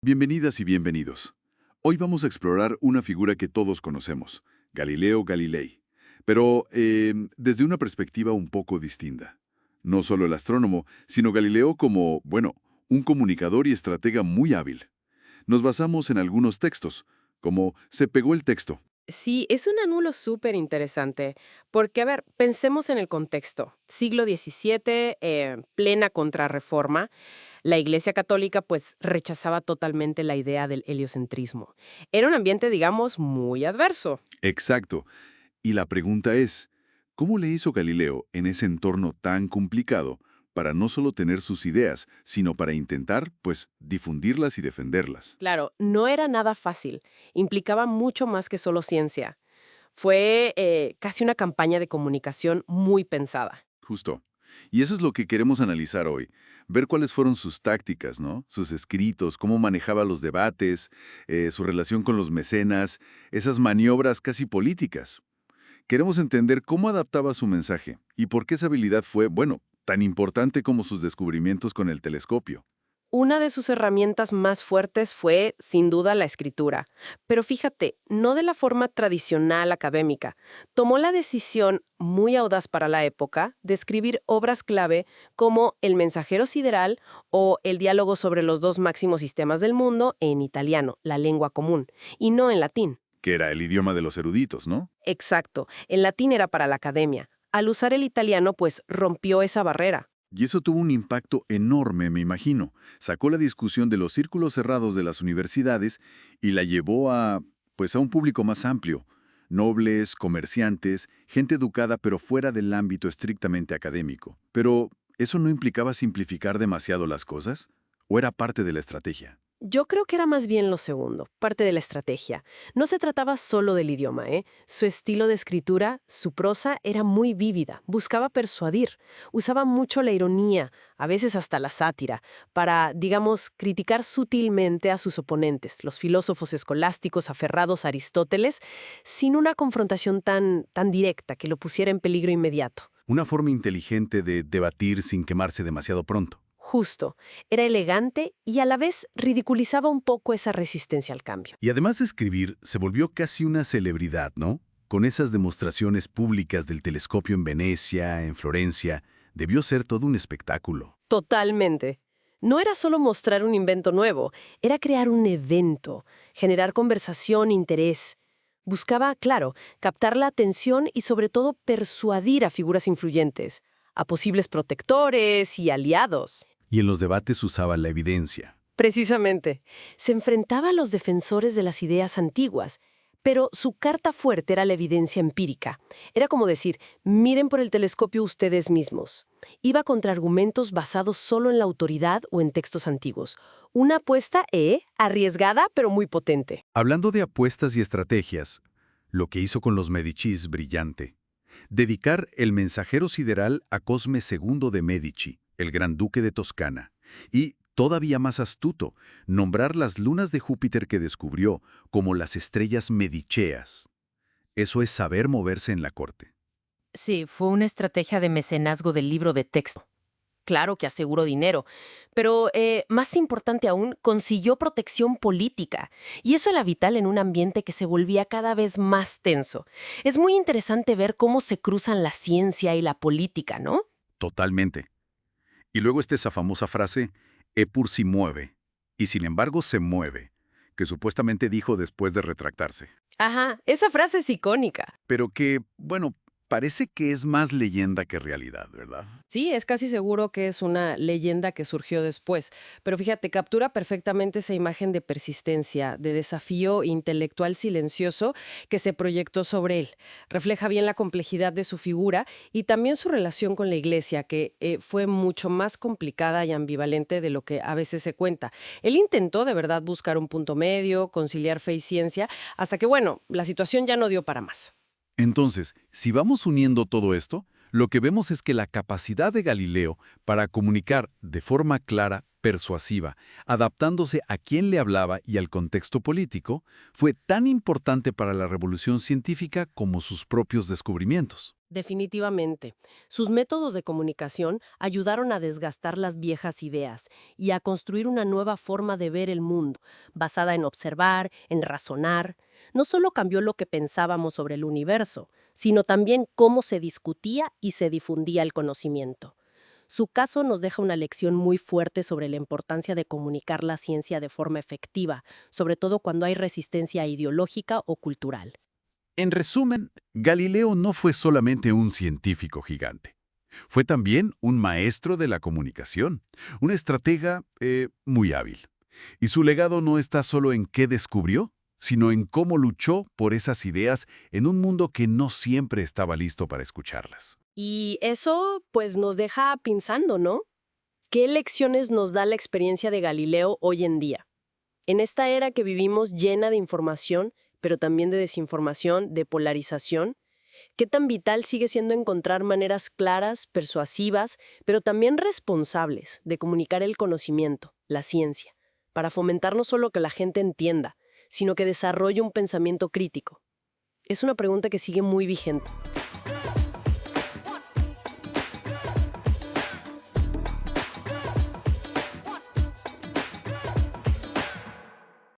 Bienvenidas y bienvenidos. Hoy vamos a explorar una figura que todos conocemos, Galileo Galilei, pero desde una perspectiva un poco distinta. No solo el astrónomo, sino Galileo como, bueno, un comunicador y estratega muy hábil. Nos basamos en algunos textos, como se pegó el texto. Sí, es un ángulo súper interesante, porque, a ver, pensemos en el contexto. Siglo XVII, plena contrarreforma, la Iglesia Católica pues rechazaba totalmente la idea del heliocentrismo. Era un ambiente, digamos, muy adverso. Exacto. Y la pregunta es, ¿cómo le hizo Galileo en ese entorno tan complicado para no solo tener sus ideas, sino para intentar, pues, difundirlas y defenderlas? Claro, no era nada fácil, implicaba mucho más que solo ciencia. Fue casi una campaña de comunicación muy pensada. Justo. Y eso es lo que queremos analizar hoy. Ver cuáles fueron sus tácticas, ¿no? Sus escritos, cómo manejaba los debates, su relación con los mecenas, esas maniobras casi políticas. Queremos entender cómo adaptaba su mensaje y por qué esa habilidad fue, bueno, tan importante como sus descubrimientos con el telescopio. Una de sus herramientas más fuertes fue, sin duda, la escritura. Pero fíjate, no de la forma tradicional académica. Tomó la decisión, muy audaz para la época, de escribir obras clave como El mensajero sideral o El diálogo sobre los dos máximos sistemas del mundo en italiano, la lengua común, y no en latín. Que era el idioma de los eruditos, ¿no? Exacto, el latín era para la academia. Al usar el italiano, pues rompió esa barrera. Y eso tuvo un impacto enorme, me imagino. Sacó la discusión de los círculos cerrados de las universidades y la llevó a, pues, a un público más amplio. Nobles, comerciantes, gente educada pero fuera del ámbito estrictamente académico. Pero, ¿eso no implicaba simplificar demasiado las cosas? ¿O era parte de la estrategia? Yo creo que era más bien lo segundo, parte de la estrategia. No se trataba solo del idioma, ¿eh? Su estilo de escritura, su prosa era muy vívida, buscaba persuadir, usaba mucho la ironía, a veces hasta la sátira, para, digamos, criticar sutilmente a sus oponentes, los filósofos escolásticos aferrados a Aristóteles, sin una confrontación tan directa que lo pusiera en peligro inmediato. Una forma inteligente de debatir sin quemarse demasiado pronto. Justo, era elegante y a la vez ridiculizaba un poco esa resistencia al cambio. Y además de escribir, se volvió casi una celebridad, ¿no? Con esas demostraciones públicas del telescopio en Venecia, en Florencia, debió ser todo un espectáculo. Totalmente. No era solo mostrar un invento nuevo, era crear un evento, generar conversación, interés. Buscaba, claro, captar la atención y sobre todo persuadir a figuras influyentes, a posibles protectores y aliados. Y en los debates usaba la evidencia. Precisamente, se enfrentaba a los defensores de las ideas antiguas, pero su carta fuerte era la evidencia empírica. Era como decir, miren por el telescopio ustedes mismos. Iba contra argumentos basados solo en la autoridad o en textos antiguos. Una apuesta, arriesgada, pero muy potente. Hablando de apuestas y estrategias, lo que hizo con los Medici es brillante. Dedicar el mensajero sideral a Cosme II de Medici, el gran duque de Toscana. Y, todavía más astuto, nombrar las lunas de Júpiter que descubrió como las estrellas mediceas. Eso es saber moverse en la corte. Sí, fue una estrategia de mecenazgo del libro de texto. Claro que aseguró dinero, pero más importante aún, consiguió protección política. Y eso era vital en un ambiente que se volvía cada vez más tenso. Es muy interesante ver cómo se cruzan la ciencia y la política, ¿no? Totalmente. Y luego está esa famosa frase, Epur si mueve, y sin embargo se mueve, que supuestamente dijo después de retractarse. Ajá, esa frase es icónica. Pero que, bueno, parece que es más leyenda que realidad, ¿verdad? Sí, es casi seguro que es una leyenda que surgió después, pero fíjate, captura perfectamente esa imagen de persistencia, de desafío intelectual silencioso que se proyectó sobre él. Refleja bien la complejidad de su figura y también su relación con la iglesia, que fue mucho más complicada y ambivalente de lo que a veces se cuenta. Él intentó de verdad buscar un punto medio, conciliar fe y ciencia, hasta que, bueno, la situación ya no dio para más. Entonces, si vamos uniendo todo esto, lo que vemos es que la capacidad de Galileo para comunicar de forma clara, persuasiva, adaptándose a quién le hablaba y al contexto político, fue tan importante para la revolución científica como sus propios descubrimientos. Definitivamente. Sus métodos de comunicación ayudaron a desgastar las viejas ideas y a construir una nueva forma de ver el mundo, basada en observar, en razonar. No solo cambió lo que pensábamos sobre el universo, sino también cómo se discutía y se difundía el conocimiento. Su caso nos deja una lección muy fuerte sobre la importancia de comunicar la ciencia de forma efectiva, sobre todo cuando hay resistencia ideológica o cultural. En resumen, Galileo no fue solamente un científico gigante. Fue también un maestro de la comunicación, un estratega muy hábil. Y su legado no está solo en qué descubrió, sino en cómo luchó por esas ideas en un mundo que no siempre estaba listo para escucharlas. Y eso, pues, nos deja pensando, ¿no? ¿Qué lecciones nos da la experiencia de Galileo hoy en día? En esta era que vivimos llena de información, pero también de desinformación, de polarización, ¿qué tan vital sigue siendo encontrar maneras claras, persuasivas, pero también responsables de comunicar el conocimiento, la ciencia, para fomentar no solo que la gente entienda, sino que desarrolle un pensamiento crítico? Es una pregunta que sigue muy vigente.